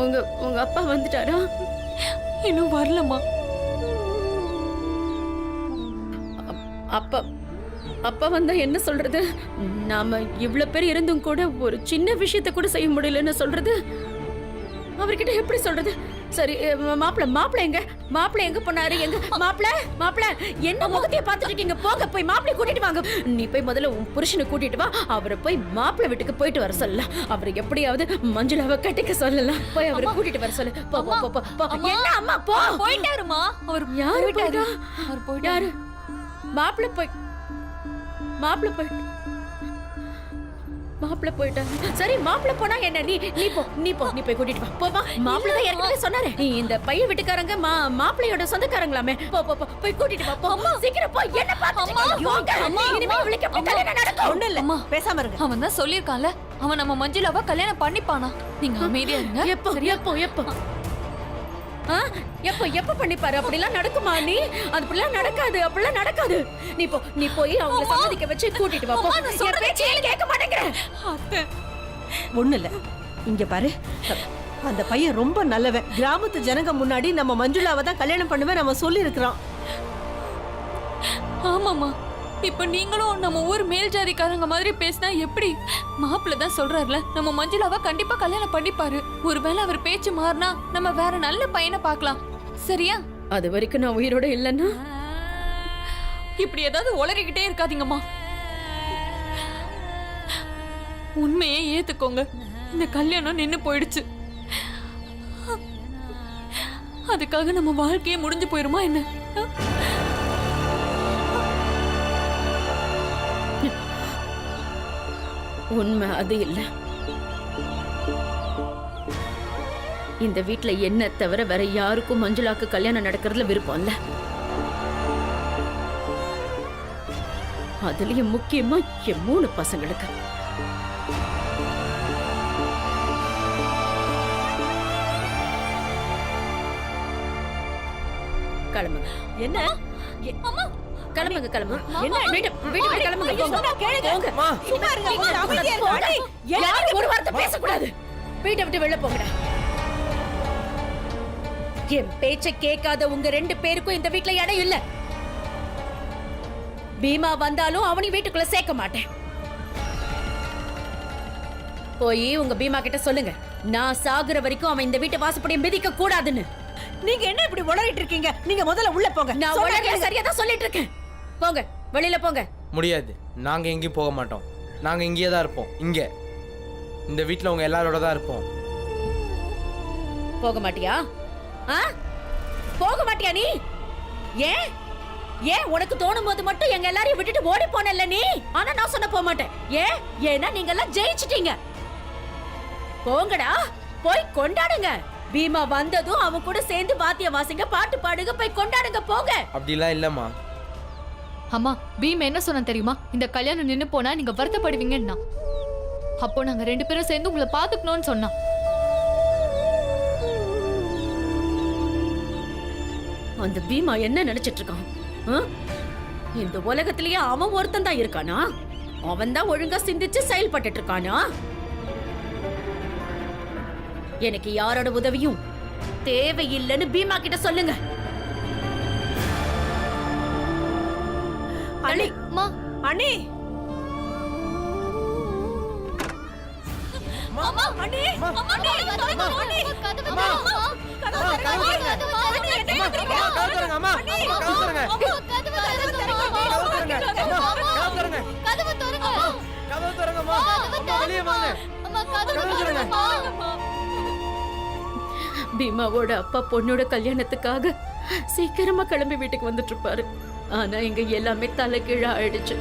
உங்க உங்க அப்பா வந்துட்டாரா? இன்னும் வரலம்மா. அப்பா அப்பா வந்தா என்ன சொல்றது? நாம இவ்வளவு பேர் இருந்தும் கூட ஒரு சின்ன விஷயத்தை கூட செய்ய முடியலன்னு சொல்றது அவர்கிட்ட எப்படி சொல்றது? சரி, மாப்பிள்ள எங்க போனாரு? எங்க மாப்பிள்ள என்ன முகத்தைய பார்த்துட்டு இருக்கீங்க? போங்க, போய் மாப்பிள்ளை கூட்டிட்டு வாங்க. நீ போய் முதல்ல உன் புருஷனை கூட்டிட்டு வா. அவரை போய் மாப்பிள்ளை வீட்டுக்கு போயிட்டு வர சொல்லலாம். அவரை எப்படியாவது மஞ்சுளாவை கட்டிக்க சொல்லலாம். போய் அவரை கூட்டிட்டு வர சொல்லு. போ போ போ போ. என்ன அம்மா போ. போயிட்டாருமா. அவர் யாரு போயிட்டாரு? அவர் போயிட்டாரு. மாப்பிள்ளை போயிட்டாரு. சரி, மாப்பிள்ளை போனா என்ன? நீ போய் கூட்டிட்டு வா. போமா. மாப்பிள்ளை தான் ஏற்கனவே சொன்னாரே, இந்த பையன் வீட்டுக்காரங்க மாப்பிள்ளையோட சொந்தக்காரங்களாமே. போ போய் கூட்டிட்டு வா. போ சீக்கிரம் போ. என்ன பாத்துட்டு இனிமே இவளுக்கு எப்படி கல்யாணம் நடக்கும்? ஒண்ணு இல்ல, பேசாம இருங்க. அவன் தான் சொல்லிருக்கான்ல, அவன் நம்ம மஞ்சுளாவை கல்யாணம் பண்ணிப்பானா. நீங்க அமைதியா இருங்க. எப்ப பண்ணிப்பாரு? அப்படிலாம் நடக்குமா? நீ அப்படிலாம் நடக்காது. நீ போய் அவங்கள சம்மதிக்க வச்சு கூட்டிட்டு வா. என் பேச்சையே கேட்க மாட்டேங்கிற. ஒண்ணு இல்ல, இங்க பாரு, அந்த பையன் ரொம்ப நல்லவன். கிராமத்து ஜனங்க முன்னாடி நம்ம மஞ்சுளாவை தான் கல்யாணம் பண்ணுவேன் நம்ம சொல்லி இருக்கிறோம். ஆமாமா, இப்ப நீங்களும் நம்ம ஊர் மேல் ஜாதிக்காரங்க மாதிரி பேசினா எப்படி? மாப்பிள்ள தான் சொல்றாருல, நம்ம மஞ்சுளாவை கண்டிப்பா கல்யாணம் பண்ணிப்பாரு. ஒருவேளை அவர் பேச்சு மாறினா நம்ம வேற நல்ல பையனை பார்க்கலாம். சரியா? அது வரைக்கும் நான் உயிரோட இல்லைன்னா இப்படி ஏதாவது உளறிக்கிட்டே இருக்காதீங்கம்மா. உண்மையே ஏத்துக்கோங்க. இந்த கல்யாணம் நின்னு போயிடுச்சு. அதுக்காக நம்ம வாழ்க்கையே முடிஞ்சு போயிருமா என்ன? உண்மை அது இல்ல. இந்த வீட்ல என்ன தவிர வேற யாருக்கும் மஞ்சுளாக்கு கல்யாணம் நடக்கிறதுல விருப்பம் இல்ல. அதுலயும் முக்கியமா என் 3 பசங்களுக்கு. கிளம்புங்க. என்ன? அம்மா கிளம்புங்க. என்ன? வீட்டுக்கு கிளம்புங்க. யாரும் ஒரு வார்த்தை பேசக்கூடாது. வீட்டை விட்டு வெளில போங்கடா. என் பேச்சை கேட்காத உங்க 2 பேருக்கும் இந்த வீட்ல இடம் இல்ல. பீமா வந்தாலும் அவனை வீட்டுக்குள்ள சேர்க்க மாட்டேன். போய் உங்க பீமா கிட்ட சொல்லுங்க, நான் சாகுற வரைக்கும் அவன் இந்த வீட்டை வாசப்படியை மிதிக்க கூடாதுன்னு. நீங்க என்ன இப்படி உளறிட்டு இருக்கீங்க? நீங்க முதல்ல உள்ள போங்க. நான் உலக சரியா தான் சொல்லிட்டு இருக்கேன். போங்க, வெளியில போங்க. முடியாது, நாங்க எங்கேயும் போக மாட்டோம். நாங்க இங்கேயே தான் இருப்போம். இங்க இந்த வீட்ல உங்க எல்லாரோட தான் இருப்போம். போக மாட்டியா? போக மாட்டியா நீ? ஏன் உனக்கு தோணும் போது மட்டும் எங்க எல்லாரையும் விட்டுட்டு ஓடி போனல்ல நீ? ஆனா நான் சொன்ன போக மாட்டேன். ஏன்னா நீங்க எல்லாம் ஜெயிச்சிட்டீங்க. போங்கடா, போய் கொண்டாடுங்க. பீமா வந்ததும் அவன் கூட சேர்ந்து வாத்திய வாசிங்க, பாட்டு பாடுங்க, போய் கொண்டாடுங்க. போங்க. அப்படிலாம் இல்லம்மா. அம்மா, பீம் என்ன சொன்ன தெரியுமா? இந்த கல்யாணம் நின்னு போனா நீங்க வருத்தப்படுவீங்கன்னா. அப்போ நாங்க 2 பேரும் சேர்ந்து உங்களை பாத்துக்கணும்னு சொன்னா. அந்த பீமா என்ன நினைச்சிட்டு இருக்கான்? இந்த உலகத்திலேயே அவன் ஒருத்தன் தான் இருக்கானா? அவன் தான் ஒழுங்கா சிந்திச்சு செயல்பட்டு இருக்கானா? எனக்கு யாரோட உதவியும் தேவையில்லைன்னு பீமா கிட்ட சொல்லுங்க. அண்ணி, அண்ணி, பீமாவோட அப்பா பொண்ணோட கல்யாணத்துக்காக சீக்கிரமா கிளம்பி வீட்டுக்கு வந்துட்டு இருப்பாரு. ஆனா இங்க எல்லாமே தலைகீழா ஆயிடுச்சு.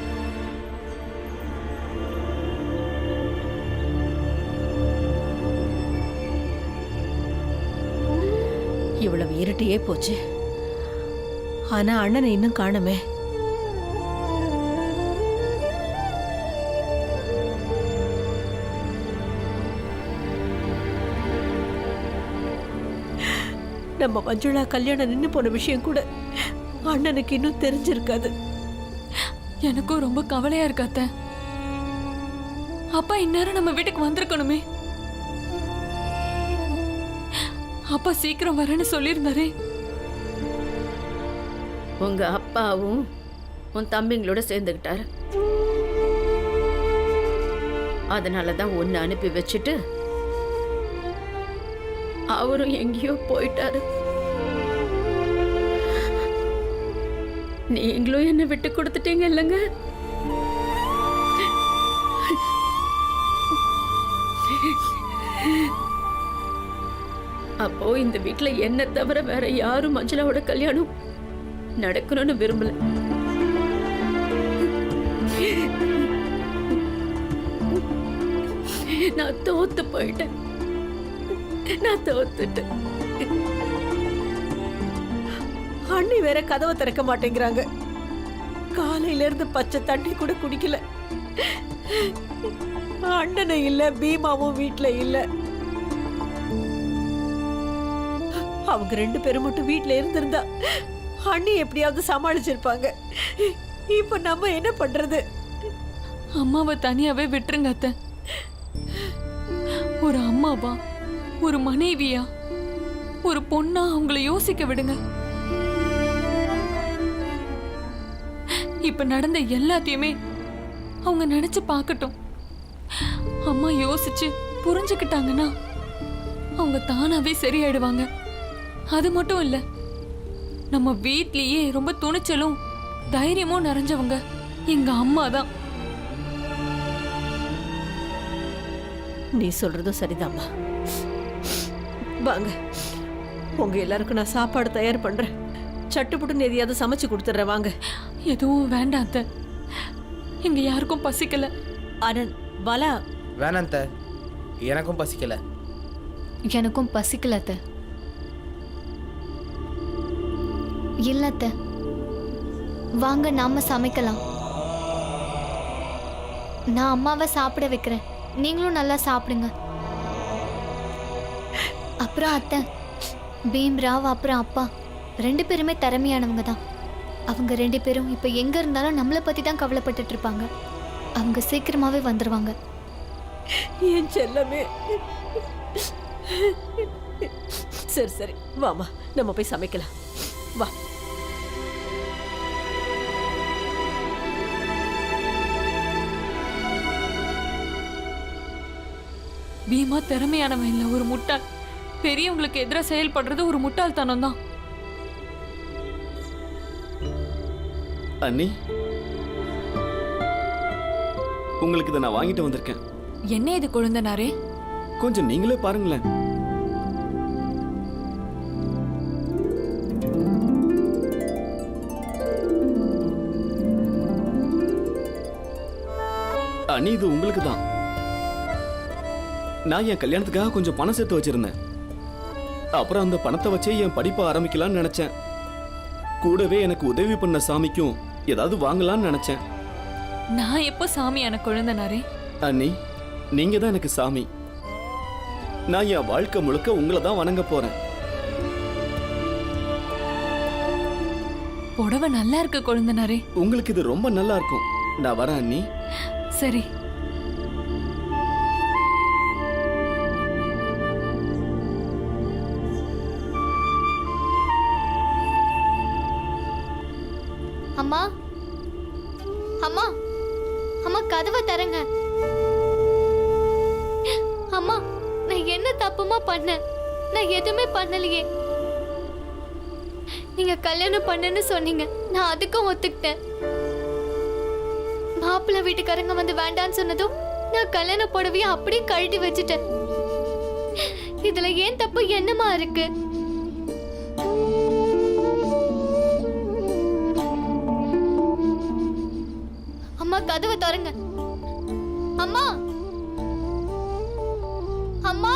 இவ்வளவு இருட்டியே போச்சு. ஆனா அண்ணனை இன்னும் காணுமே. நம்ம மஞ்சுளா கல்யாணம் நின்னு போன விஷயம் கூட அண்ணனுக்கு இன்னும் தெரிஞ்சிருக்காது. எனக்கும் ரொம்ப கவலையா இருக்காத்த. அப்பா இந்நேரம் நம்ம வீட்டுக்கு வந்திருக்கணுமே. அப்பா சீக்கிரம் வரேன்னு சொல்லியிருந்தாரே. உங்க அப்பாவும் உன் தம்பிங்களோட சேர்ந்துக்கிட்டாரு. அதனாலதான் உன்னை அனுப்பி வச்சுட்டு அவரும் எங்கேயோ போயிட்டாரு. நீங்களும் என்ன விட்டு கொடுத்துட்டீங்க இல்லைங்க? அப்போ இந்த வீட்டுல என்ன தவிர வேற யாரும் மஞ்சளாவோட கல்யாணம் நடக்கணும்னு விரும்பல. நான் தோத்து போயிட்டேன். நான் தோத்துட்டேன். அண்ணி வேற கதவை திறக்க மாட்டேங்கிறாங்க. காலையில இருந்து பச்சை தண்ணி கூட குடிக்கல. அண்ணனை இல்ல, பீமாவும் வீட்டுல இல்ல. அவங்க 2 பேரும் மட்டும் வீட்டுல இருந்திருந்தா அண்ணி எப்படியாவது சமாளிச்சிருப்பாங்க. இப்ப நம்ம என்ன பண்றது? அம்மாவை தனியாவே விட்டுருங்க அத்தை. ஒரு அம்மாவா, ஒரு மனைவியா, ஒரு பொண்ணா அவங்கள யோசிக்க விடுங்க. இப்ப நடந்த எல்லாத்தையுமே அவங்க நினைச்சு பார்க்கட்டும். அம்மா யோசிச்சு புரிஞ்சுக்கிட்டாங்கன்னா அவங்க தானாவே சரியாயிடுவாங்க. அது மட்டும் இல்ல, நம்ம வீட்லயே ரொம்ப துணிச்சலும் தைரியமும் நிறைஞ்சவங்க எங்க அம்மா தான். நீ சொல்றதும் சரிதாம்மா. வாங்க, உங்க எல்லாருக்கும் நான் சாப்பாடு தயார் பண்றேன். சட்டுப்புட்டு எதையாவது சமைச்சு கொடுத்துட்றேன். வாங்க. எதுவும் வேண்டாம் அத்தை, எங்க யாருக்கும் பசிக்கல. ஆனந்த், பாலா. வேணாம் அத்தை, எனக்கும் பசிக்கல. எனக்கும் பசிக்கல அத்தை. இல்ல அத்தை, வாங்க நாம சமைக்கலாம். நான் அம்மாவை சாப்பிட வைக்கிறேன், நீங்களும் நல்லா சாப்பிடுங்க. அப்புறம் அத்தை, பீம்ராவ் அப்புறம் அப்பா 2 பேருமே திறமையானவங்க தான். அவங்க 2 பேரும் இப்ப எங்க இருந்தாலும் நம்மளை பத்தி தான் கவலைப்பட்டுட்டு இருப்பாங்க. அவங்க சீக்கிரமாவே வந்துருவாங்க. என் செல்லமே. சரி சரி, வாமா, நம்ம போய் சமைக்கலாம். வா. பீமா திறமையானவன் இல்ல, ஒரு முட்டாள். பெரியவங்களுக்கு எதிராக செயல்படுறது ஒரு முட்டாள்தனம் தான். அண்ணி, உங்களுக்கு இதை நான் வாங்கிட்டு வந்திருக்கேன். என்ன இது குழந்தனாரே? கொஞ்சம் நீங்களே பாருங்களேன். அண்ணி, இது உங்களுக்கு தான். நான் என் கல்யாணத்துக்காக கொஞ்சம் பணம் சேர்த்து வச்சிருந்தேன். அப்புறம் அந்த பணத்தை வச்சே என் படிப்பை ஆரம்பிக்கலாம்னு நினைச்சேன். கூடவே எனக்கு உதவி பண்ண சாமிக்கும் ஏதாவது வாங்கலாம்னு நினைச்சேன். நான் எப்போ சாமியான குழந்தனாரே? அண்ணி, நீங்க தான் எனக்கு சாமி. நான் என் வாழ்க்கை முழுக்க உங்களை தான் வணங்க போறேன். புடவை நல்லா இருக்கு குழந்தனாரே. உங்களுக்கு இது ரொம்ப நல்லா இருக்கும். நான் வரேன் அண்ணி. சரி. அம்மா, அம்மா, அம்மா, கதவை தரங்க. அம்மா, நான் என்ன தப்புமா பண்ணேன்? நான் எதுவுமே பண்ணலையே. நீங்க கல்யாணம் பண்ணுன்னு சொன்னீங்க, நான் அதுக்கும் ஒத்துக்கிட்டேன். மாப்பிள்ளை வீட்டுக்காரங்க வந்து வேண்டான்னு சொன்னதும் நான் கல்யாண புடவைய அப்படியே கழட்டி வச்சுட்டேன். இதுல ஏன் தப்பு என்னமா இருக்கு? அம்மா, கதவை திறங்க. அம்மா, அம்மா,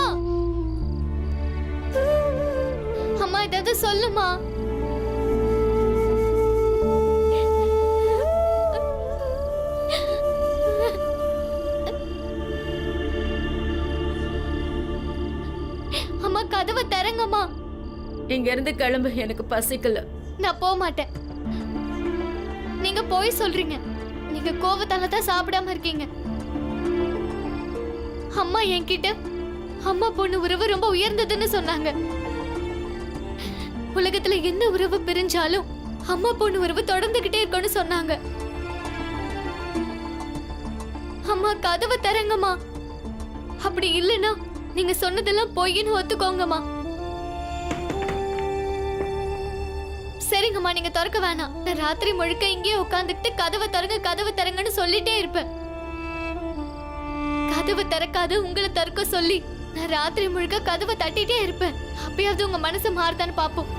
அம்மா, ஏதாவது சொல்லுமா. அம்மா, கதவை திறங்கம்மா. இங்க இருந்து கிளம்பு, எனக்கு பசிக்கல. நான் போக மாட்டேன். நீங்க போய் சொல்றீங்க. நீங்க கோவத்தால தான் சாப்பிடாம இருக்கீங்க. அம்மா என்கிட்ட அம்மா பொண்ணு உறவு ரொம்ப உயர்ந்ததுன்னு சொன்னாங்க. உலகத்துல என்ன உறவு பிரிஞ்சாலும் அம்மா பொண்ணு உறவு தொடர்ந்துகிட்டே இருக்கும்னு சொன்னாங்க. அம்மா கதவை தரங்கம்மா. அப்படி இல்லைன்னா நீங்க சொன்னதெல்லாம் பொய்ன்னு ஒத்துக்கோங்கம்மா. சரிங்கம்மா, நீங்க திறக்க வேணாம். நான் ராத்திரி முழுக்க இங்கேயே உட்காந்துக்கிட்டு கதவை திறங்கன்னு சொல்லிட்டே இருப்பேன். கதவை திறக்காது உங்களை திறக்க சொல்லி நான் ராத்திரி முழுக்க கதவை தட்டிட்டே இருப்பேன். அப்பயாவது உங்க மனசு மாறுதான்னு பாப்போம்.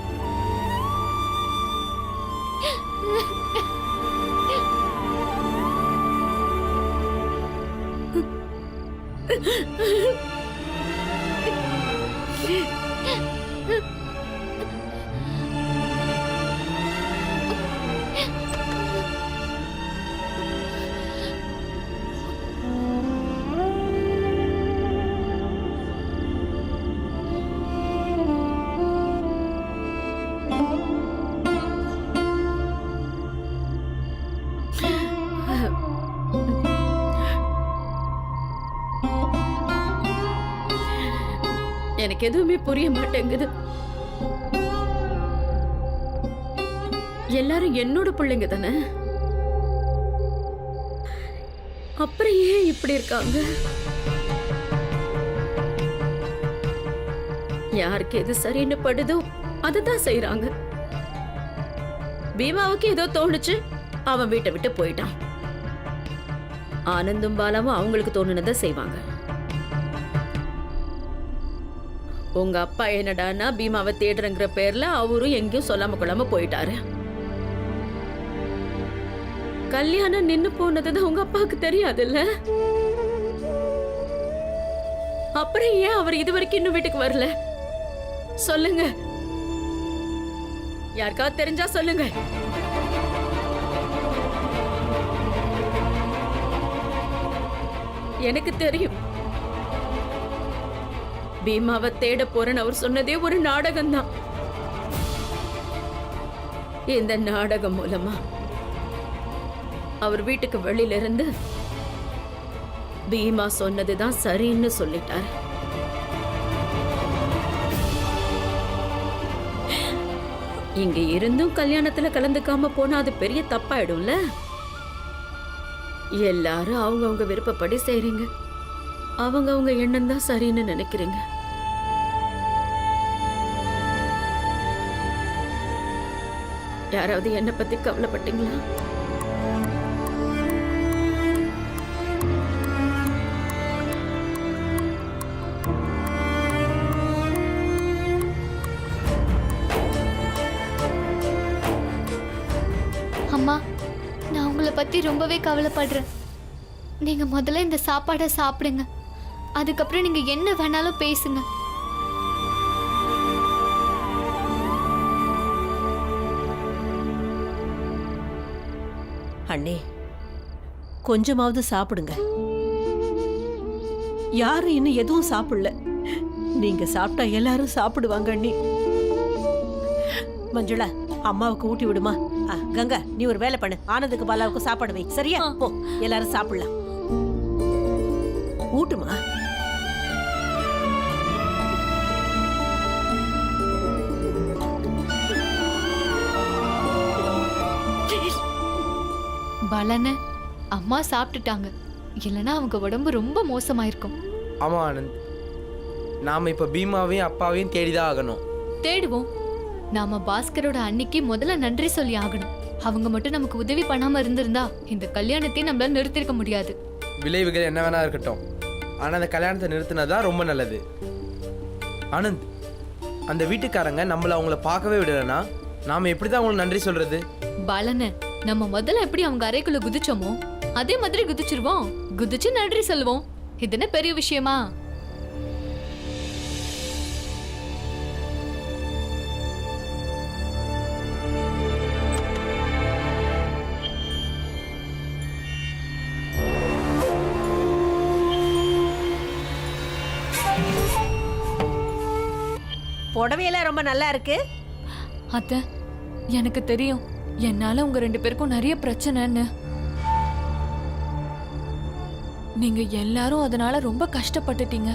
எனக்கு எதுவுமே புரிய மாட்டேங்குது. எல்லாரும் என்னோட பிள்ளைங்க தானே, அப்புறம் ஏன் இப்படி இருக்காங்க? யாருக்கு எது சரின்னு படுதோ அதுதான் செய்யறாங்க. பீமாவுக்கு ஏதோ தோணுச்சு, அவன் வீட்டை விட்டு போயிட்டான். ஆனந்தும் பாலாவும் அவங்களுக்கு தோணுனதை செய்வாங்க. உங்க அப்பா என்னடான்னா பீமாவை தேடுறங்கிற பேர்ல அவரும் எங்கேயும் சொல்லாம கொள்ளாம போயிட்டாரு. கல்யாணம் நின்னு போனதுதான் உங்க அப்பாவுக்கு தெரியாதுல்ல? அப்புறம் ஏன் அவர் இது வரைக்கும் இன்னும் வீட்டுக்கு வரல? சொல்லுங்க, யாருக்காவது தெரிஞ்சா சொல்லுங்க. எனக்கு தெரியும் பீமாவை தேட போறேன்னு அவர் சொன்னதே ஒரு நாடகம்தான். இந்த நாடகம் மூலமா அவர் வீட்டுக்கு வெளியில இருந்து பீமா சொன்னதுதான் சரின்னு சொல்லிட்டார். இங்க இருந்தும் கல்யாணத்துல கலந்துக்காம போனா அது பெரிய தப்பாயிடும்ல. எல்லாரும் அவங்கவங்க விருப்பப்படி செய்றீங்க, அவங்க எண்ணம் தான் சரின்னு நினைக்கிறீங்க. யாராவது என்ன பத்தி கவலைப்பட்டீங்களா? அம்மா, நான் உங்களை பத்தி ரொம்பவே கவலைப்படுறேன். நீங்க முதல்ல இந்த சாப்பாடை சாப்பிடுங்க, அதுக்கப்புறம் நீங்க என்ன வேணாலும் பேசுங்க. அண்ணே, கொஞ்சமாவது சாப்பிடுங்க. யாரும் இன்னும் எதுவும் சாப்பிடல. நீங்க சாப்பிட்டா எல்லாரும் சாப்பிடுவாங்க அண்ணி. மஞ்சுளா, அம்மாவுக்கு ஊட்டி விடுமா? கங்கா, நீ ஒரு வேலை பண்ணு, ஆனந்துக்கு பாலாவுக்கு சாப்பாடு வை. சரியா? போ, எல்லாரும் சாப்பிடலாம். ஊட்டுமா. பாலன்னு அம்மா சாப்பிட்டுட்டாங்க, இல்லைன்னா அவங்க உடம்பு ரொம்ப மோசமாயிருக்கும். ஆமா ஆனந்த், நாம இப்ப பீமாவையும் அப்பாவையும் தேடிதான் ஆகணும். தேடுவோம். நாம பாஸ்கரோட அன்னைக்கு முதல்ல நன்றி சொல்லி ஆகணும். அவங்க மட்டும் நமக்கு உதவி பண்ணாம இருந்திருந்தா இந்த கல்யாணத்தை நம்மளால நிறுத்திருக்க முடியாது. விளைவுகள் என்ன வேணா இருக்கட்டும், ஆனா அந்த கல்யாணத்தை நிறுத்தினதான் ரொம்ப நல்லது. ஆனந்த், அந்த வீட்டுக்காரங்க நம்மள அவங்கள பார்க்கவே விடலன்னா நாம எப்படிதான் அவங்களுக்கு நன்றி சொல்றது? பாலன்னு நம்ம முதல்ல எப்படி அவங்க அறைக்குள்ள குதிச்சோமோ அதே மாதிரி குதிச்சிருவோம். குதிச்சு நன்றி சொல்லுவோம். இது என்ன பெரிய விஷயமா? புடவையெல்லாம் ரொம்ப நல்லா இருக்கு. அத்தை, எனக்கு தெரியும் என்னால உங்க 2 பேருக்கும் நிறைய பிரச்சனைன்னு. நீங்க எல்லாரும் அதனால ரொம்ப கஷ்டப்பட்டுட்டீங்க.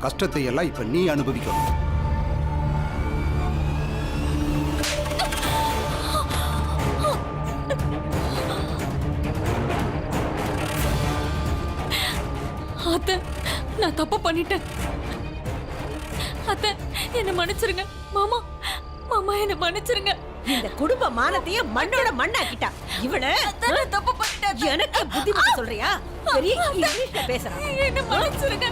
கஷ்டத்தை எல்லாம் இப்ப நீ அனுபவிக்கணும். அத்தை, நான் தப்பு பண்ணிட்டேன். அத்தை, என்ன மன்னிச்சிருங்க. மாமா, மாமா என்ன மன்னிச்சிருங்க. இந்த குடும்ப மானத்தையே மண்ணோட மண்ணாக்கிட்டா இவள. அத்தை, நான் தப்பு பண்ணிட்டேன். எனக்கு புத்திமதி சொல்றியா? பெரிய இங்கிலீஷ்ல பேசுறான். என்ன மன்னிச்சிருங்க.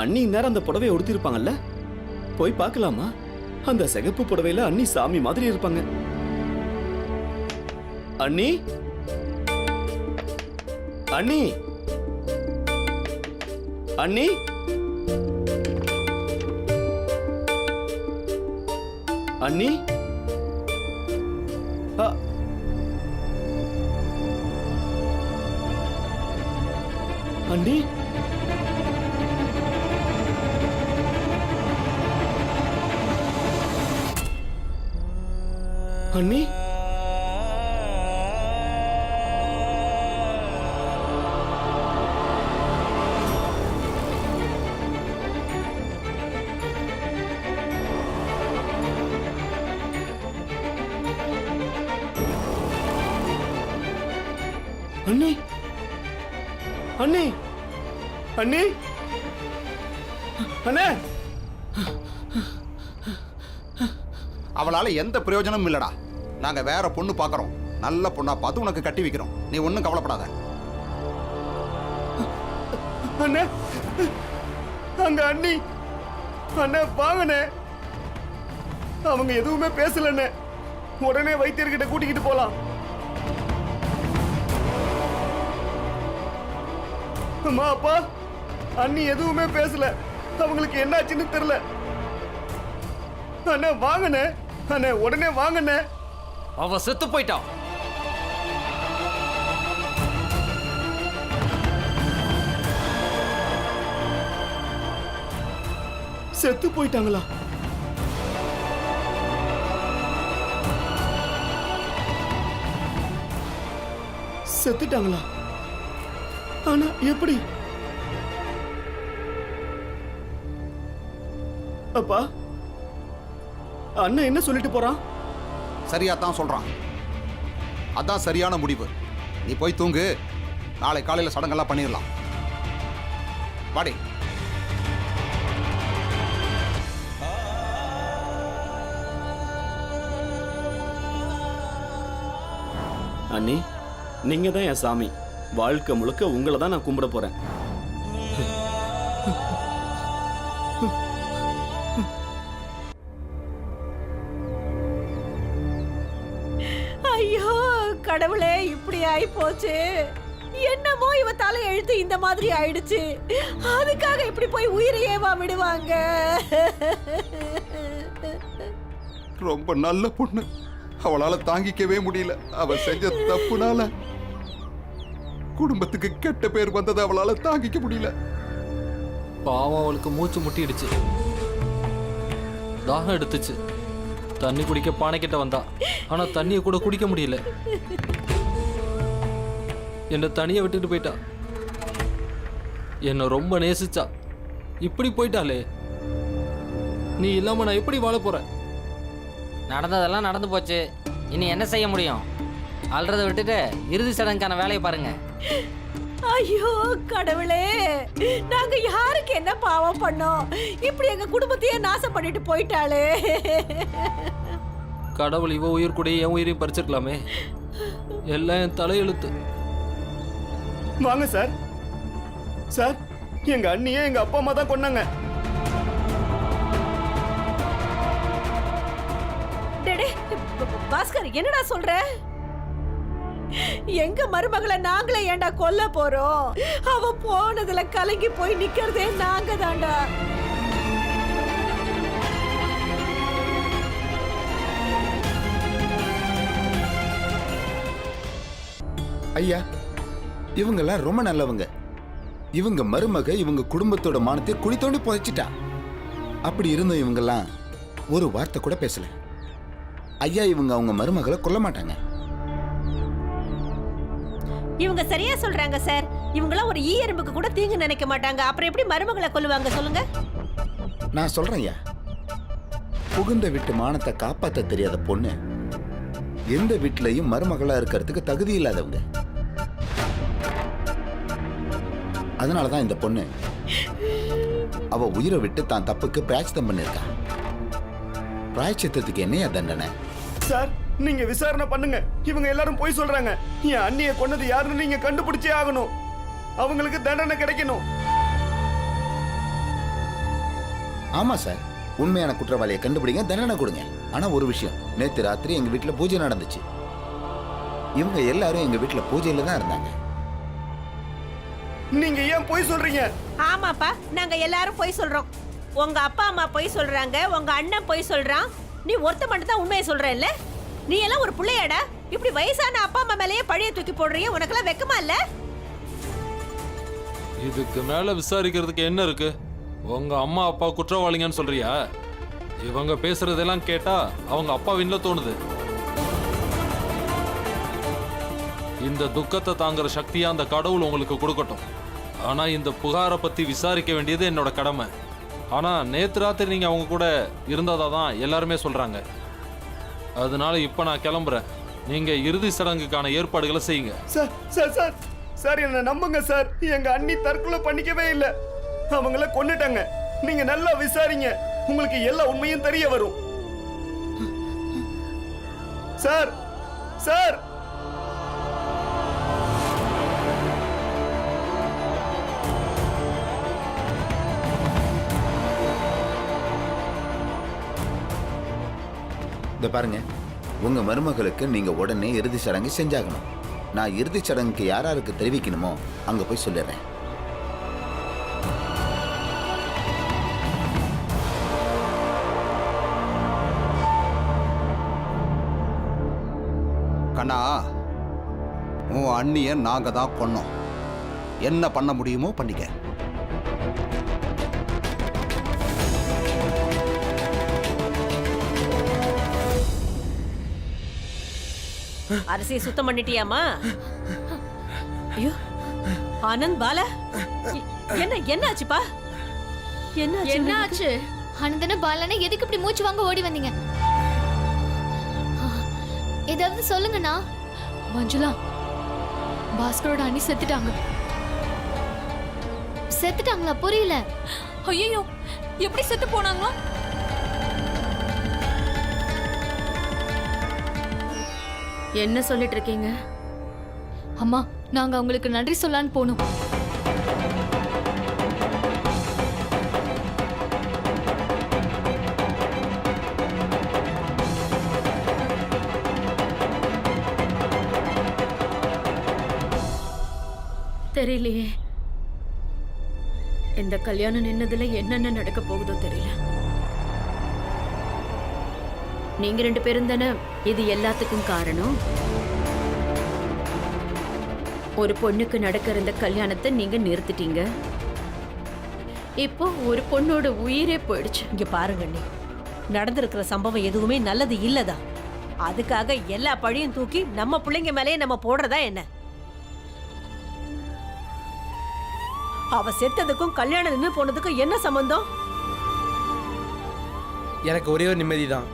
அண்ணி இந்நேரம் அந்த புடவையை உடுத்திருப்பாங்கல்ல, போய் பார்க்கலாமா? அந்த சிகப்பு புடவையில அண்ணி சாமி மாதிரி இருப்பாங்க. அண்ணி, அண்ணி, அண்ணி, அண்ணி, அண்ணி, அண்ணி, அண்ணி, அண்ணி, அண்ணி, அண்ணே. அவளால எந்த பிரயோஜனமும் இல்லடா. நாங்க வேற பொண்ணு பார்க்கறோம். நல்ல பொண்ணா பார்த்து உனக்கு கட்டி வைக்கிறோம். நீ ஒன்றும் கவலைப்படாத. அண்ணே, அங்க அண்ணி, அண்ணே வாங்கண்ணே. அவங்க எதுவுமே பேசலண்ணே. உடனே வைத்தியர்கிட்ட கூட்டிக்கிட்டு போலாம். அம்மா, அப்பா, அண்ணி எதுவுமே பேசல. அவங்களுக்கு என்னாச்சுன்னு தெரியல. அண்ணே வாங்கண்ணே. அண்ணே உடனே வாங்கண்ணே. அவ செத்து போயிட்டான். செத்து போயிட்டாங்களா? செத்துட்டாங்களா? ஆனா எப்படி? அப்பா, அண்ணன் என்ன சொல்லிட்டு போறான்? சரியா தான் சொல்றான். அதான் சரியான முடிவு. நீ போய் தூங்கு. நாளை காலையில சடங்கெல்லாம் பண்ணிடலாம். வாடி. அண்ணி, நீங்க தான் என் சாமி. வாழ்க்கை முழுக்க உங்களை தான் நான் கும்பிட போறேன். ஐயோ கடவுளே, இப்படி ஆயி போச்சு. என்னமோ இவ தலை எழுத்து இந்த மாதிரி ஆயிடுச்சு. அதுக்காக இப்படி போய் உயிரையேவா விடுவாங்க? ரொம்ப நல்ல பொண்ணு. அவளால தாங்கிக்கவே முடியல. அவ செஞ்ச தப்புனால குடும்பத்துக்கு கெட்ட பேர் வந்ததை அவளால தாங்கிக்க முடியல. பாவம், அவளுக்கு மூச்சு முட்டிடுச்சு. தாகம் எடுத்துச்சு. தண்ணி குடிக்க பானைக்கிட்ட வந்தா. ஆனா தண்ணியை கூட குடிக்க முடியல. என்னை தனியை விட்டுட்டு போயிட்டா. என்னை ரொம்ப நேசிச்சா. இப்படி போயிட்டாலே. நீ இல்லாம நான் எப்படி வாழ போறேன்? நடந்ததெல்லாம் நடந்து போச்சு. இனி என்ன செய்ய முடியும்? அல்றதை விட்டுட்டு இறுதி சடங்குக்கான வேலையை பாருங்க. ஐயோ கடவுளே, நாங்க யாருக்கு என்ன பாவம் பண்ணோம்? இப்படி எங்க குடும்பத்தையே நாசம் பண்ணிட்டு போயிட்டாளே. கடவுள் இவ உயிர் கூட என் உயிரையும் பறிச்சிருக்கலாமே. எல்லாம் என் தலையெழுத்து. வாங்க சார். சார், எங்க அண்ணியே எங்க அப்பா அம்மா தான் கொன்னாங்க. டேடே, பாஸ்கர், என்னடா சொல்ற? எங்க மருமகளை நாங்களே ஏன்டா கொல்ல போறோம்? அவ போனதுல கலங்கி போய் நிக்கிறதே நாங்க தான்டா. ஐயா, இவங்கெல்லாம் ரொம்ப நல்லவங்க. இவங்க மருமக இவங்க குடும்பத்தோட மானத்தை குழி தோண்டி புதைச்சிட்டா. அப்படி இருந்தும் இவங்கெல்லாம் ஒரு வார்த்தை கூட பேசல. ஐயா, இவங்க அவங்க மருமகளை கொல்ல மாட்டாங்க. இவங்க சரியா சொல்றாங்க சார். இவங்களாம் ஒரு ஈ எறும்புக்கு கூட தீங்கு நினைக்க மாட்டாங்க. அப்புறம் எப்படி மருமகளை கொல்லுவாங்க சொல்லுங்க? நான் சொல்றேன் ஐயா, புகுந்த வீட்டு மானத்தை காப்பாத்த தெரியாத பொண்ணு எந்த வீட்லயும் மருமகளா இருக்கிறதுக்கு தகுதி இல்லாதவங்க. அதனாலதான் இந்த பொண்ணு அவ உயிரை விட்டு தான் தப்புக்கு பிராயச்சித்தம் பண்ணிருக்கா. பிராயச்சித்தத்துக்கு என்னையா தண்டனை? சார், நீங்க விசாரணை பண்ணுங்க. இவங்க எல்லாரும் போய் சொல்றாங்க. என் அண்ணியை கொன்னது யாருன்னு நீங்க கண்டுபிடிச்சே ஆகணும். அவங்களுக்கு தண்டனை கிடைக்கணும். ஆமா சார், உண்மையான குற்றவாளியை கண்டுபிடிங்க, தண்டனை கொடுங்க. ஆனா ஒரு விஷயம், நேத்து ராத்திரி எங்க வீட்டுல பூஜை நடந்துச்சு. இவங்க எல்லாரும் எங்க வீட்டுல பூஜையில தான் இருந்தாங்க. நீங்க ஏன் போய் சொல்றீங்க? ஆமாப்பா, நாங்க எல்லாரும் போய் சொல்றோம். உங்க அப்பா அம்மா போய் சொல்றாங்க, உங்க அண்ணன் போய் சொல்றான். நீ ஒருத்த மட்டும் தான் உண்மையை சொல்ற இல்ல? நீ எல்லாம் ஒரு பிள்ளையாடா? இப்படி வயசான அப்பா அம்மா மேலேயே பழிய தூக்கி போடுறீங்க. உனக்கெல்லாம் வெக்கமா இல்ல? இதுக்கு மேல விசாரிக்கிறதுக்கு என்ன இருக்கு? உங்க அம்மா அப்பா குற்றவாளிங்கன்னு சொல்றியா? இவங்க பேசுறதெல்லாம் கேட்டா அவங்க அப்பாவின்ல தோணுது. இந்த துக்கத்தை தாங்குற சக்தியா அந்த கடவுள் உங்களுக்கு கொடுக்கட்டும். ஆனா இந்த புகாரை பத்தி விசாரிக்க வேண்டியது என்னோட கடமை. ஆனா நேத்து ராத்திரி நீங்க அவங்க கூட இருந்ததா தான் எல்லாருமே சொல்றாங்க. அதனால இப்ப நான் கிளம்புறேன். நீங்க இறுதி சடங்குக்கான ஏற்பாடுகளை செய்யுங்க. சார் சார் சார் சார், என்ன நம்புங்க சார். எங்க அண்ணி தற்கொலை பண்ணிக்கவே இல்லை. அவங்கள கொன்னுட்டாங்க. நீங்க நல்லா விசாரிங்க, உங்களுக்கு எல்லா உண்மையும் தெரிய வரும். சார் சார் இந்த பாருங்க, உங்க மருமகளுக்கு நீங்க உடனே இறுதி சடங்கு செஞ்சாகணும். நான் இறுதி சடங்குக்கு யாராருக்கு தெரிவிக்கணுமோ அங்க போய் சொல்லிடுறேன். கண்ணா, உன் அண்ணிய நாங்க தான் கொன்னோம். என்ன பண்ண முடியுமோ பண்ணிக்க. அரிசியை சுத்தம் பண்ணிட்டியாமா? ஐயோ ஆனந்த், பாலா, என்ன ஆச்சுப்பா? என்ன ஆச்சு? அனந்தன பாலனை எதுக்கு இப்படி மூச்சு வாங்க ஓடி வந்தீங்க? ஏதாவது சொல்லுங்கண்ணா. மஞ்சுளா, பாஸ்கரோட அண்ணி செத்துட்டாங்க. செத்துட்டாங்களா? புரியல. ஐயோ, எப்படி செத்து போனாங்களா? என்ன சொல்லிட்டு இருக்கீங்க? அம்மா, நாங்க அவங்களுக்கு நன்றி சொல்லான்னு போனோம். தெரியலையே. இந்த கல்யாணம் நின்னதுல என்னென்ன நடக்க போகுதோ தெரியல. நீங்க 2 பேரும் தானே இது எல்லாத்துக்கும் காரணம். ஒரு பொண்ணுக்கு நடக்கிற இந்த கல்யாணத்தை நீங்க நிறுத்திட்டீங்க. இப்போ ஒரு பொண்ணோட உயிரே போயிடுச்சு. இங்க பாருங்க அண்ணி, நடந்திருக்கிற சம்பவம் எதுவுமே நல்லது இல்லதான். அதுக்காக எல்லா பழியும் தூக்கி நம்ம பிள்ளைங்க மேலேயே நம்ம போடுறதா என்ன? அவ செத்ததுக்கும் கல்யாணம் நின்று போனதுக்கும் என்ன சம்பந்தம்? எனக்கு ஒரே ஒரு நிம்மதி தான்.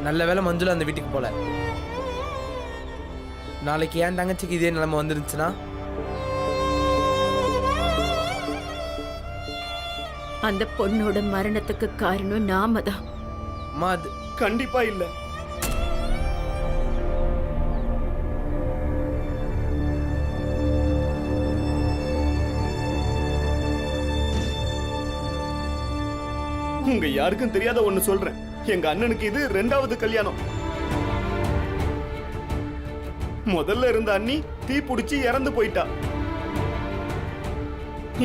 நல்ல வேளை மஞ்சுளா அந்த வீட்டுக்கு போல. நாளைக்கு என் தங்கச்சிக்கு இதே நிலைமை வந்துருந்துச்சுன்னா அந்த பொண்ணோட மரணத்துக்கு காரணம் நாம தான். அம்மா, அது கண்டிப்பா இல்ல. உங்க யாருக்கும் தெரியாத ஒண்ணு சொல்றேன். எங்க அண்ணனுக்கு இது 2வது கல்யாணம். முதல்ல இருந்த அண்ணி தீ பிடிச்சி இறந்து போயிட்டா.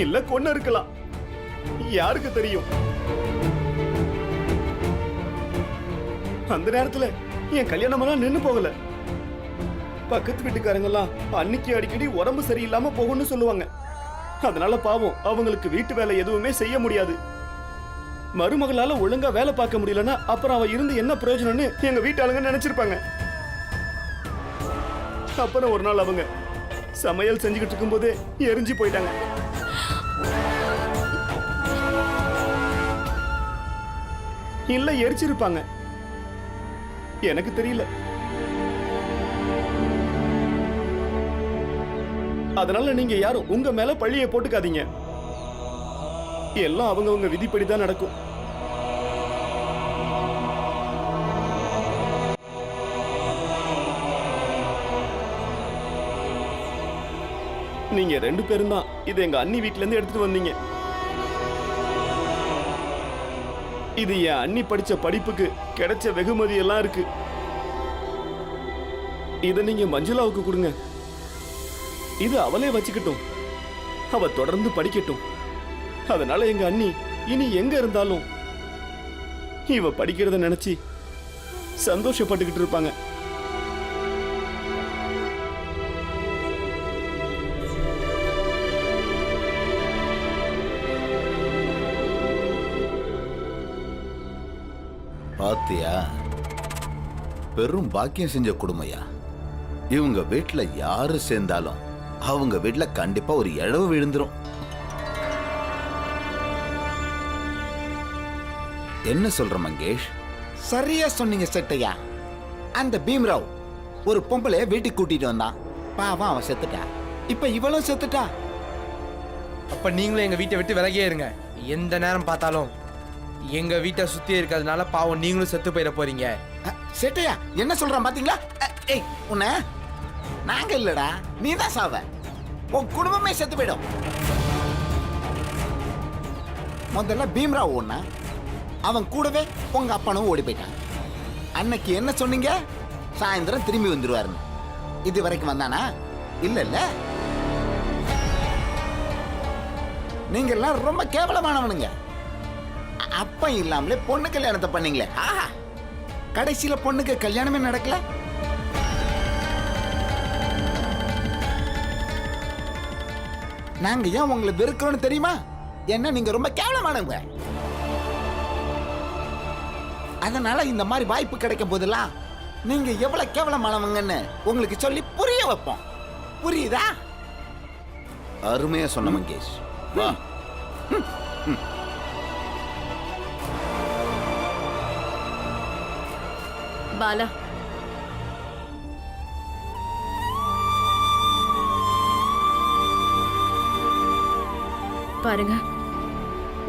இல்ல கொன்னு இருக்கலாம், யாருக்கு தெரியும்? அந்த நேரத்துல என் கல்யாணம் எல்லாம் நின்னு போகல. பக்கத்து வீட்டுக்காரங்கெல்லாம் அன்னைக்கு அடிக்கடி உடம்பு சரியில்லாம போகும்னு சொல்லுவாங்க. அதனால பாவம் அவங்களுக்கு வீட்டு வேலை எதுவுமே செய்ய முடியாது. மருமகளால ஒழுங்கா வேலை பார்க்க முடியலன்னா அப்புறம் அவ இருந்து என்ன பிரயோஜனம்னு எங்க வீட்டாளுங்க நினைச்சிருப்பாங்க. அப்புறம் ஒரு நாள் அவங்க சமையல் செஞ்சுக்கிட்டு இருக்கும்போது எரிஞ்சு போயிட்டாங்க. இல்ல எரிச்சிருப்பாங்க, எனக்கு தெரியல. அதனால நீங்க யாரும் உங்க மேல பழியை போட்டுக்காதீங்க. எல்லாம் அவங்கவங்க விதிப்படி தான் நடக்கும். நீங்க 2 பேரும் தான் இது எங்க அண்ணி வீட்ல இருந்து எடுத்துட்டு வந்தீங்க. இது என் அண்ணி படிச்ச படிப்புக்கு கிடைச்ச வெகுமதி எல்லாம் இருக்கு. இத நீங்க மஞ்சுளாவுக்கு கொடுங்க. இது அவளே வச்சுக்கிட்டும், அவ தொடர்ந்து படிக்கட்டும். அதனால எங்க அண்ணி இனி எங்க இருந்தாலும் இவ படிக்கிறத நினைச்சு சந்தோஷப்பட்டுக்கிட்டு இருப்பாங்க. பாத்தியா, பெரும் பாக்கியம் செஞ்ச குடும்பையா. இவங்க வீட்டுல யாரு சேர்ந்தாலும் அவங்க வீட்டுல கண்டிப்பா ஒரு இழவு விழுந்துரும். என்ன சொல்ற மங்கேஷ்? சரியா சொன்னீங்க செட்டையா. அந்த பீம்ராவ் ஒரு பொம்பளைய வீட்டுக்கு கூட்டிட்டு வந்தான். பாவம் அவன் செத்துட்டா. இப்ப இவளும் செத்துட்டா. அப்ப நீங்களும் எங்க வீட்டை விட்டு விலகியே இருங்க. எந்த நேரம் பார்த்தாலும் எங்க வீட்டை சுத்தி இருக்கிறதுனால பாவம் நீங்களும் செத்து போயிட போறீங்க. செட்டையா என்ன சொல்றான் பாத்தீங்களா? ஏய் உன்ன நாங்க இல்லடா, நீதான் சாவ. உன் குடும்பமே செத்து போயிடும். முதல்ல பீம்ராவ் ஒண்ணா, அவன் கூடவே உங்க அப்பனும் ஓடி போயிட்டான். அன்னைக்கு என்ன சொன்னீங்க? சாயந்தரம் திரும்பி வந்துருவாருன்னு. இது வரைக்கும் வந்தானா? இல்ல. நீங்க எல்லாம் ரொம்ப கேவலமானவனுங்க. அப்ப இல்லாமலே பொண்ணு கல்யாணத்தை பண்ணீங்களே. ஆஹா, கடைசியில பொண்ணுக்கு கல்யாணமே நடக்கல. நாங்க ஏன் உங்களை வெறுக்கிறோம்னு தெரியுமா? ஏன்னா நீங்க ரொம்ப கேவலமானவங்க. அதனால இந்த மாதிரி வாய்ப்பு கிடைக்கும் போதெல்லாம் நீங்க எவ்வளவு கேவலமானவங்கன்னு உங்களுக்கு சொல்லி புரிய வைப்போம். புரியுதா? அருமையா சொன்ன மங்கேஷ். வா. பாலா, பாருங்க,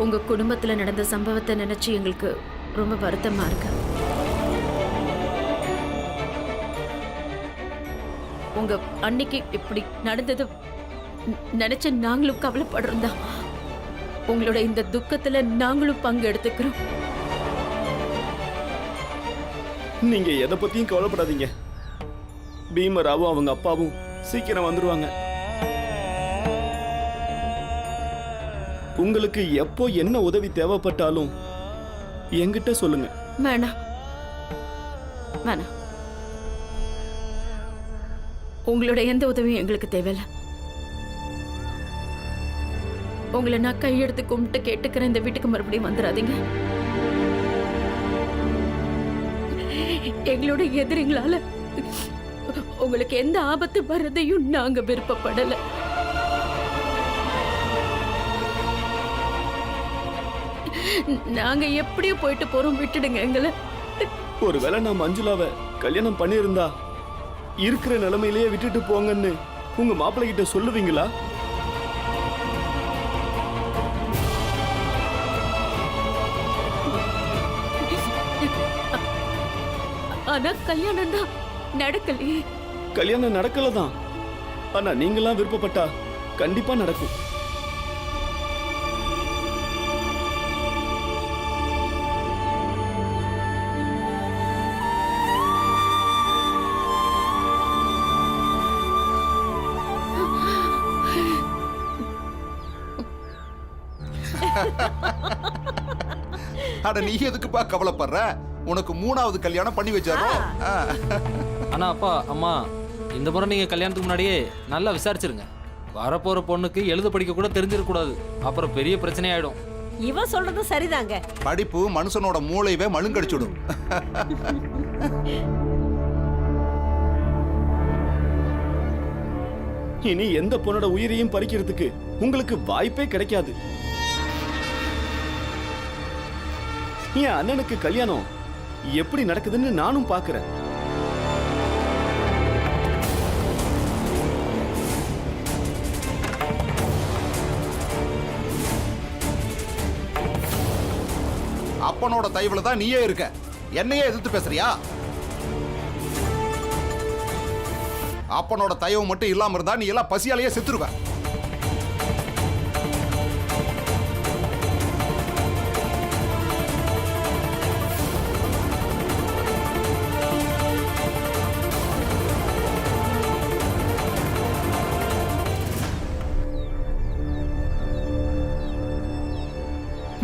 உங்க குடும்பத்துல நடந்த சம்பவத்தை நினைச்சு எங்களுக்கு ரொம்ப வருத்தமா இருக்கு. உங்க அன்னைக்கு இப்படி நடந்தது நினைச்சு நாங்களும் கவலைப்படுறோம் தான். உங்களோட இந்த துக்கத்துல நாங்களும் பங்கு எடுத்துக்கிறோம். நீங்க எதை பத்தியும் கவலைப்படாதீங்க. பீமராவும் அவங்க அப்பாவும் சீக்கிரம் வந்துருவாங்க. உங்களுக்கு எப்போ என்ன உதவி தேவைப்பட்டாலும் என்கிட்ட சொல்லுங்க. வேணாம் வேணாம், உங்களோட எந்த உதவியும் எங்களுக்கு தேவையில்லை. உங்களை நான் கையெடுத்து கும்பிட்டு கேட்டுக்கிறேன், இந்த வீட்டுக்கு மறுபடியும் வந்துடாதீங்க. எங்களோட எதிரிங்களால உங்களுக்கு எந்த ஆபத்து வர்றதையும் நாங்க விருப்பப்படல. நாங்க எப்படியும் போயிட்டு போறோம், விட்டுடுங்க எங்களை. ஒருவேளை நான் மஞ்சுளாவை கல்யாணம் பண்ணியிருந்தா இருக்கிற நிலைமையிலேயே விட்டுட்டு போங்கன்னு உங்க மாப்பிள்ளை கிட்ட சொல்லுவீங்களா? ஆனா கல்யாணம் தான் நடக்கலையே. கல்யாணம் நடக்கலதான், ஆனா நீங்களாம் விருப்பப்பட்டா கண்டிப்பா நடக்கும். அட நீ எதுக்குப்பா கவலைப்படுற? உனக்கு 3வது கல்யாணம் பண்ணி வச்சாரோ. ஆனா அப்பா அம்மா, இந்த முறை நீங்கள் கல்யாணத்துக்கு முன்னாடியே நல்லா விசாரிச்சிருங்க. வரப்போகிற பொண்ணுக்கு எழுத படிக்க கூட தெரிஞ்சிடக்கூடாது, அப்புறம் பெரிய பிரச்சனையாயிடும். இவன் சொல்றது சரிதாங்க. படிப்பு மனுஷனோட மூளையவே மழுங்கடிச்சுடும். இனி எந்த பொண்ணோட உயிரையும் பறிக்கிறதுக்கு உங்களுக்கு வாய்ப்பே கிடைக்காது. என் அண்ணனுக்கு கல்யாணம் எப்படி நடக்குதுன்னு நானும் பார்க்கிறேன். அப்பனோட தயவுல தான் நீயே இருக்க, என்னையே எதிர்த்து பேசுறியா? அப்பனோட தயவு மட்டும் இல்லாம இருந்தா நீ எல்லாம் பசியாலேயே செத்துருவ.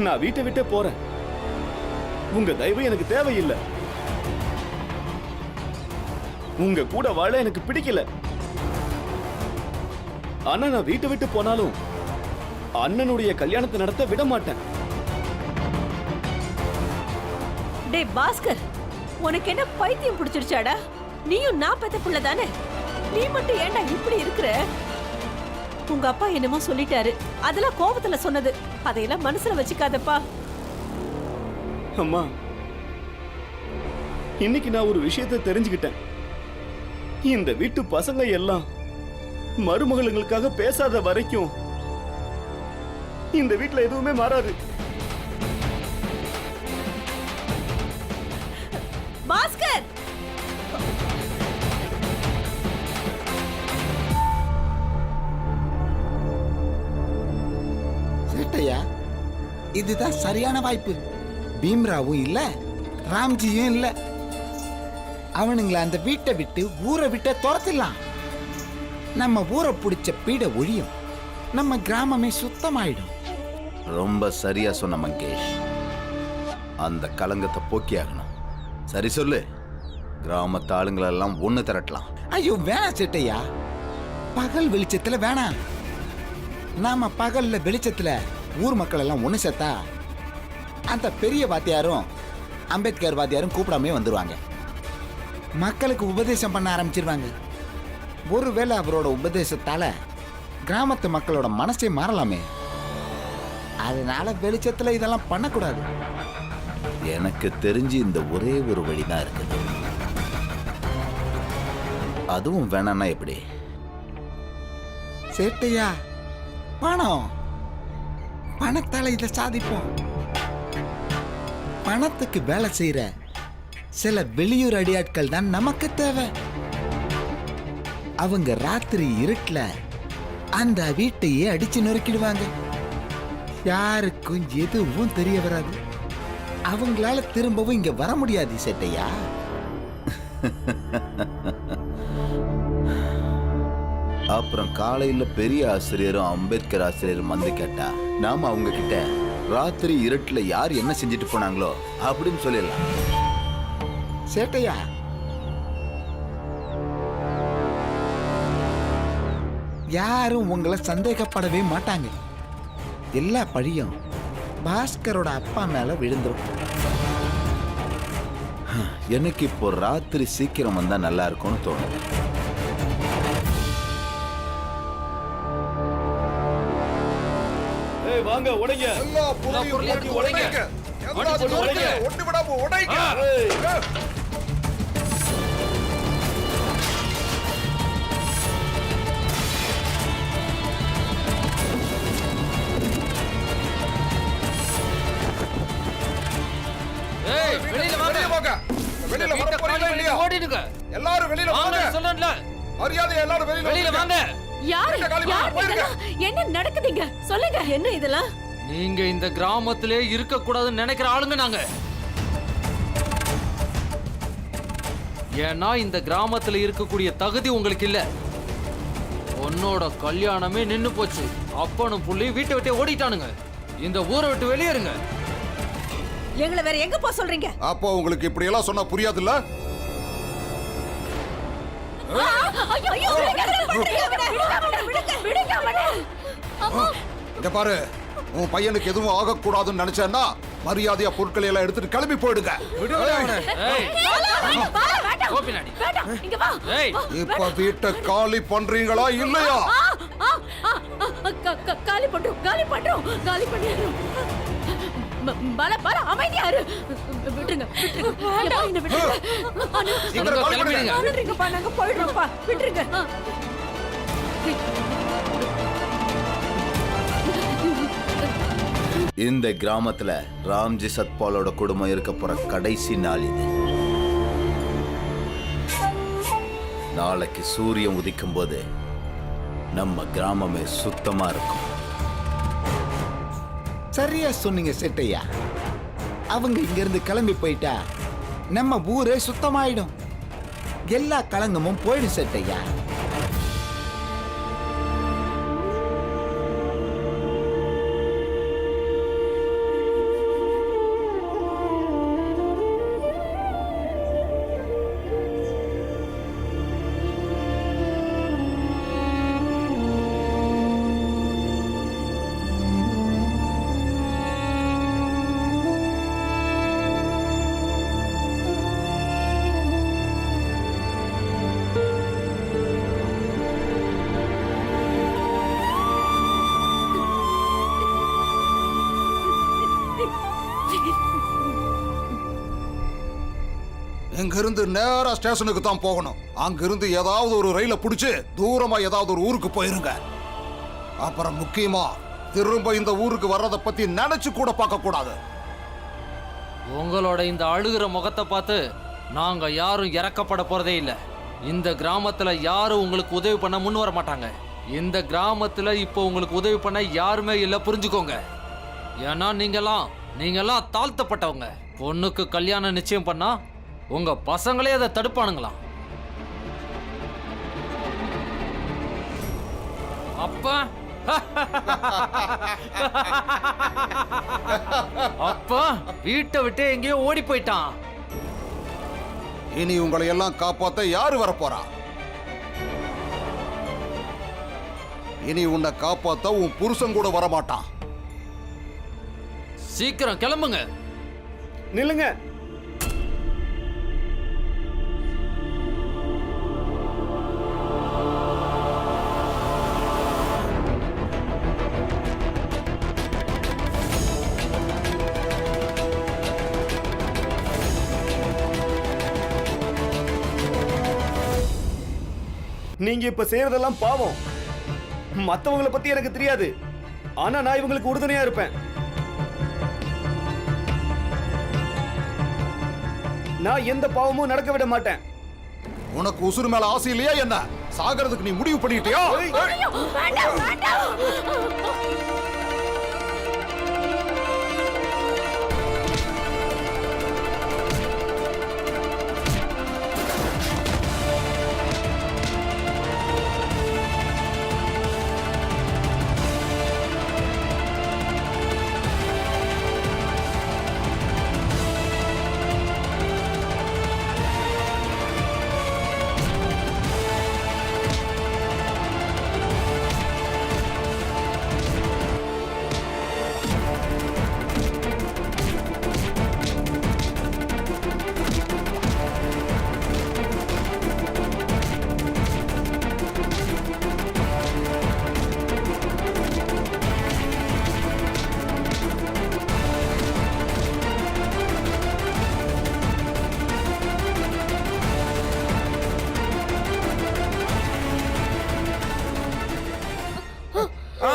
நான் வீட்டை விட்டே போறேன். உங்க தயவு எனக்கு தேவையில்லை. உங்க கூட வாழ எனக்கு பிடிக்கல. ஆனா நான் வீட்டை விட்டு போனாலும் அண்ணனுடைய கல்யாணத்தை நடத்த விட மாட்டேன். டேய் பாஸ்கர், உனக்கு என்ன பைத்தியம் பிடிச்சிருச்சாடா? நீயும் நான் பெத்த புள்ள தானே, நீ மட்டும் ஏன்டா இப்படி இருக்கிற? உங்க அப்பா என்னமோ சொல்லிட்டாரு, அதெல்லாம் கோபத்துல சொன்னது, அதையெல்லாம் மனசுல வச்சுக்காதப்பா. அம்மா, இன்னைக்கு நான் ஒரு விஷயத்தை தெரிஞ்சுக்கிட்டேன். இந்த வீட்டு பசங்க எல்லாம் மருமகளுங்களுக்காக பேசாத வரைக்கும் இந்த வீட்டுல எதுவுமே மாறாது. பாஸ்கர், சேட்டையா, இதுதான் சரியான வாய்ப்பு. பீம்ராவும் இல்ல, ராம்ஜியும் இல்ல. அவனுங்களை அந்த வீட்டை விட்டு ஊரை விட்டு துரத்திடலாம். நம்ம ஊரை பிடிச்ச பீட ஒழியும், நம்ம கிராமமே சுத்தமாயிடும். ரொம்ப சரியா சொன்ன மங்கேஷ். அந்த கலங்கத்தை போக்கி ஆகணும். சரி சொல்லு, கிராமத்து ஆளுங்களெல்லாம் ஒண்ணு திரட்டலாம். ஐயோ வேணாம் சேட்டையா, பகல் வெளிச்சத்துல வேணாம். நாம பகல்ல வெளிச்சத்துல ஊர் மக்கள் எல்லாம் ஒண்ணு சேர்த்தா அந்த பெரிய வாத்தியாரும் அம்பேத்கர் வாத்தியாரும் கூப்பிடாமே வந்துருவாங்க. மக்களுக்கு உபதேசம் பண்ண ஆரம்பிச்சிருவாங்க. ஒருவேளை அவரோட உபதேசத்தால கிராமத்து மக்களோட மனசே மாறலாமே. அதனால வெளிச்சத்துல இதெல்லாம் பண்ணக்கூடாது. எனக்கு தெரிஞ்சு இந்த ஒரே ஒரு வழிதான் இருக்குது. அதுவும் வேணான்னா எப்படி? சேட்டையா, பணம். பணத்தால இதை சாதிப்போம். பணத்துக்கு வேலை செய்யற சில வெளியூர் அடியாட்கள் தான் நமக்கு தேவை. அவங்க ராத்திரி இருட்டுல அந்த வீட்டையே அடிச்சு நொறுக்கிடுவாங்க. யாருக்கும் எதுவும் தெரிய வராது. அவங்களால திரும்பவும் இங்க வர முடியாது சேட்டையா. அப்புறம் காலையில பெரிய ஆசிரியரும் அம்பேத்கர் ஆசிரியரும் வந்து கேட்டா நாம அவங்க கிட்ட ராத்திரி இருட்டுல யார் என்ன செஞ்சுட்டு போனாங்களோ அப்படின்னு சொல்லிடலாம். சேட்டையா, யாரும் உங்களை சந்தேகப்படவே மாட்டாங்க. எல்லா பழியும் பாஸ்கரோட அப்பா மேல விழுந்துரும். எனக்கு இப்போ ராத்திரி சீக்கிரம் வந்தா நல்லா இருக்கும்னு தோணுது. வாங்க உடைங்க. எல்லா பொருளையும் உடைங்க. ஒட்டு விடாம உடைங்க. வெளியில வாங்க. வெளியில வர போறீங்களா இல்லையா? ஓடிடுங்க. எல்லாரும் வெளியில வாங்க. சொல்றேன்ல. மரியாதை எல்லாரும் வெளியில வாங்க. யாரு இதெல்லாம்? என்ன நடக்குதுங்க? சொல்லுங்க, என்ன இதெல்லாம்? நீங்க இந்த கிராமத்திலே இருக்க கூடாதுன்னு நினைக்கிற ஆளுங்க நாங்க. ஏன்னா இந்த கிராமத்துல இருக்கக்கூடிய தகுதி உங்களுக்கு இல்ல. உன்னோட கல்யாணமே நின்னு போச்சு. அப்பனும் புள்ளி வீட்டை விட்டு ஓடிட்டானுங்க. இந்த ஊரை விட்டு வெளியேறுங்க. எங்களை வேற எங்க போக சொல்றீங்க? அப்போ உங்களுக்கு இப்படி எல்லாம் சொன்னா புரியாதுல்ல? ஐயோ ஐயோ விடுங்க அவனை. இங்க பாரு, உன் பையனுக்கு எதுவும் ஆகக்கூடாதுன்னு நினைச்சேன்னா மரியாதையா பொருட்களை எல்லாம் எடுத்துட்டு கிளம்பி போயிடுங்க. கோபிநாடி வேண்டாம், இங்க வா. இப்ப வீட்டை காலி பண்றீங்களா இல்லையா? காலி பண்றோம் காலி பண்ணிடுறோம். பாலா பாலா அமைதியா இரு. விட்டுருங்க எப்பா, என்னை விட்டுருங்க. சீக்கிரம் காலி பண்ணுங்க. விட்டுருங்கப்பா, நாங்க போயிடுறோம்ப்பா, விட்டுருங்க. இந்த கிராமத்துல ராம்ஜி சத்பாலோட குடும்பம் இருக்க போற கடைசி நாள் இது. நாளைக்கு சூரியன் உதிக்கும் போது நம்ம கிராமமே சுத்தமா இருக்கும். சரியா சொன்னீங்க செட்டையா. அவங்க இங்க இருந்து கிளம்பி போயிட்டா நம்ம ஊரே சுத்தமாயிடும். எல்லா களங்கமும் போயிடும் செட்டையா. இங்கிருந்து நேரா ஸ்டேஷனுக்கு தான் போகணும். அங்கிருந்து ஏதாவது ஒரு ரயில பிடிச்சு தூரமா ஏதாவது ஒரு ஊருக்கு போயிருங்க. அப்புறம் முக்கியமா திரும்ப இந்த ஊருக்கு வர்றத பத்தி நினைச்சு கூட பார்க்க கூடாது. உங்களோட இந்த அழுகிற முகத்தை பார்த்து நாங்க யாரும் இறக்கப்பட போறதே இல்லை. இந்த கிராமத்துல யாரும் உங்களுக்கு உதவி பண்ண முன் வர மாட்டாங்க. இந்த கிராமத்துல இப்போ உங்களுக்கு உதவி பண்ண யாருமே இல்லை, புரிஞ்சுக்கோங்க. ஏன்னா நீங்கெல்லாம் தாழ்த்தப்பட்டவங்க. பொண்ணுக்கு கல்யாணம் நிச்சயம் பண்ணா உங்க பசங்களே அதை தடுப்பானுங்களாம். அப்பா அப்பா வீட்டை விட்டு எங்கேயோ ஓடி போயிட்டான். இனி உங்களை எல்லாம் காப்பாத்த யாரு வரப்போறா? இனி உன்னை காப்பாத்த உன் புருஷன் கூட வரமாட்டான். சீக்கிரம் கிளம்புங்க. நில்லுங்க. நீங்க இப்ப செய்யறதெல்லாம் பாவம். மத்தவங்களை பத்தி எனக்கு தெரியாது, ஆனா நான் இவங்களுக்கு உறுதுணையா இருப்பேன். நான் எந்த பாவமும் நடக்க விட மாட்டேன். உனக்கு உசுறு மேல ஆசை இல்லையா என்ன? சாகிறதுக்கு நீ முடிவு பண்ணிட்டியா? வேண்டாம் வேண்டாம்.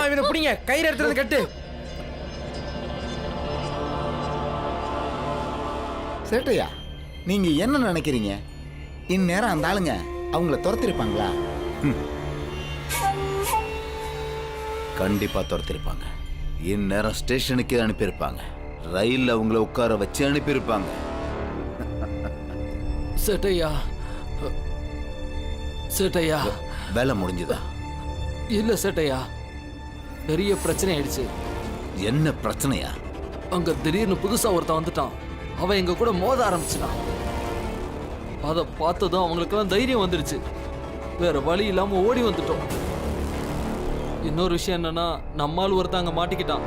இவனை பிடிங்க, கயிறு எடுத்துறது கட்டு. சேட்டையா, நீங்க என்ன நினைக்கிறீங்க? இந்நேரம் அந்த ஆளுங்க அவங்கள துரத்திருப்பாங்களா? கண்டிப்பா துரத்திருப்பாங்க. இந்நேரம் ஸ்டேஷனுக்கே அனுப்பியிருப்பாங்க. ரயில்ல அவங்கள உட்கார வச்சு அனுப்பியிருப்பாங்க. சேட்டையா வேலை முடிஞ்சுதா? இல்ல சேட்டையா, பெரிய பிரச்சனை ஆயிடுச்சு. என்ன பிரச்சனையா? அங்க திடீர்னு புதுசா ஒருத்தன் வந்துட்டான். அவன் எங்க கூட மோத ஆரம்பிச்சிட்டான். அதை பார்த்ததும் அவங்களுக்கெல்லாம் தைரியம் வந்துடுச்சு. வேற வழி இல்லாம ஓடி வந்துட்டோம். இன்னொரு விஷயம் என்னன்னா, நம்மால் ஒருத்தன் அங்க மாட்டிக்கிட்டான்.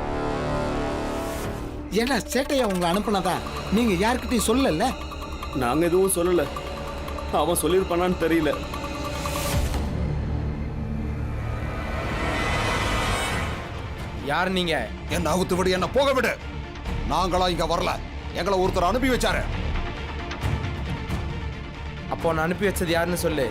ஏன்னா சேட்டையா உங்களை அனுப்புனதா நீங்க யாருக்கிட்டையும் சொல்லல. நாங்க எதுவும் சொல்லல. அவன் சொல்லியிருப்பானான்னு தெரியல. யார் நீங்க? என்ன அவுத்து விடு, என்ன போக விடு. நாங்களா இங்க வரல, எங்களை ஒருத்தர் அனுப்பி வச்சாரு. அப்போ நான் அனுப்பி வச்சது யாருன்னு சொல்லு.